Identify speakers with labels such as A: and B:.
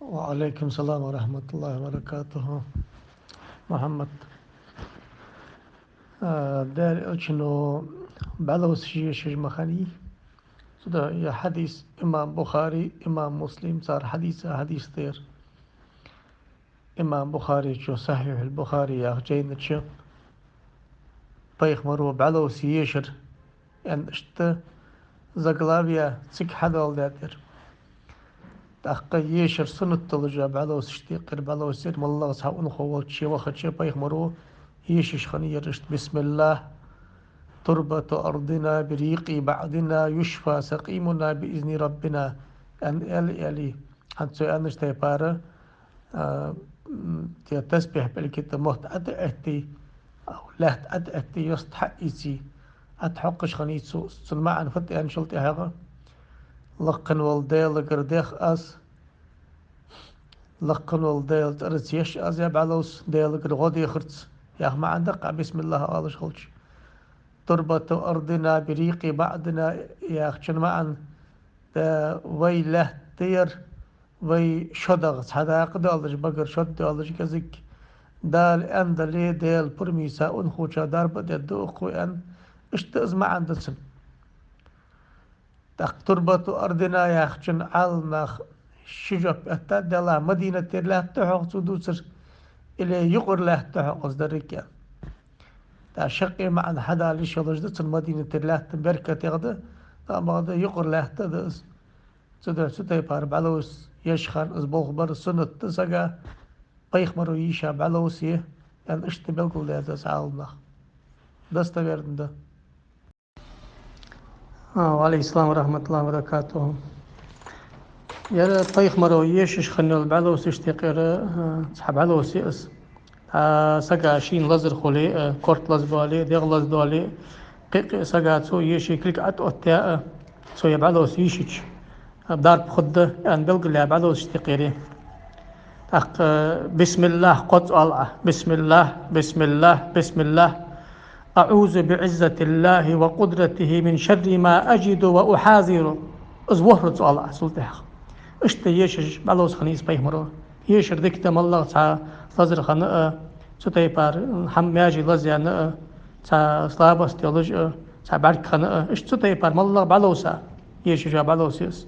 A: وعليكم السلام ورحمة الله وبركاته. محمد دار أجنو بلوس شيش مخاني سدا يا حديث إمام بخاري إمام مسلم صار حديث تير إمام بخاري شو صحيح البخاري يا جين شو بيخ مرو بلوس يشر أن اشت زغلابيا تسك حدال داتر تحقق يشر سنة تلجا بلوس اشتيقر بلوس سير مالله صحون خوال شي وقت شي بيخ مرو يشش خني رشت بسم الله تربة أرضنا بريق بعدنا يشفى سقيمنا بإذن ربنا أن يلي حتى أنش تيبارة تي تسبح بالكتاب مهت أدأتي أو لا أدأتي يستحقيتي أتحقش خنيتسو سنما عن فتي أن شلتي هذا لقن والديل قرديخ أس لقن والديل ترسيش أز يبعلوس ديل قرغودي خرتس يا ما عندك بسم الله آل شغلش تربة أرضنا بريق بعدنا يا أخشن معا وي له تير وي شدغ صداق دالج بقر شد دالج كزك دال أن دلي ديل برميسا أنخوشا دارب ديدوخ وأن اشتئز معا دسن تق تربة أرضنا يا أخشن عالنا شجب أتا دلا مدينة تير له تحق سدوسر إلي يقر له تحق أصدرك تا شقي مع حدا ليش يضجدت المدينة ترلات بركة يغدا تا بعد يقر له تدس سدا سدا يبار بعلوس يشخن أزبوخ بر سنة تسقى بيخ مرو يشا بعلوس يه أن اشتبال كل هذا سعالنا دست بيردن وعليه السلام ورحمة الله وبركاته. يا طيخ مرو يشش خنو البعلوس اشتقر صحاب علوس يأس سقى شين لزر خولي كورت لزبالي ديغ لزدالي قيق سقى تسو يشي كلك أتيا سو يبعلوس يشيش بدار بخده أن بلغ اللي يبعلوس اشتقيري أق بسم الله قد الله بسم الله بسم الله بسم الله أعوذ بعزة الله وقدرته من شر ما أجد وأحاذر أزوهر الله سلطة اشت يشج بعلوس خنيس بيهمرو يشر دكتم الله تعالى لزر خنقه ستای پار هم میاجی لزیا نه تا سلاباس تیولوژی تا برک خنقه اش ستای پار مالله بعلوسا یشجع بعلوسیس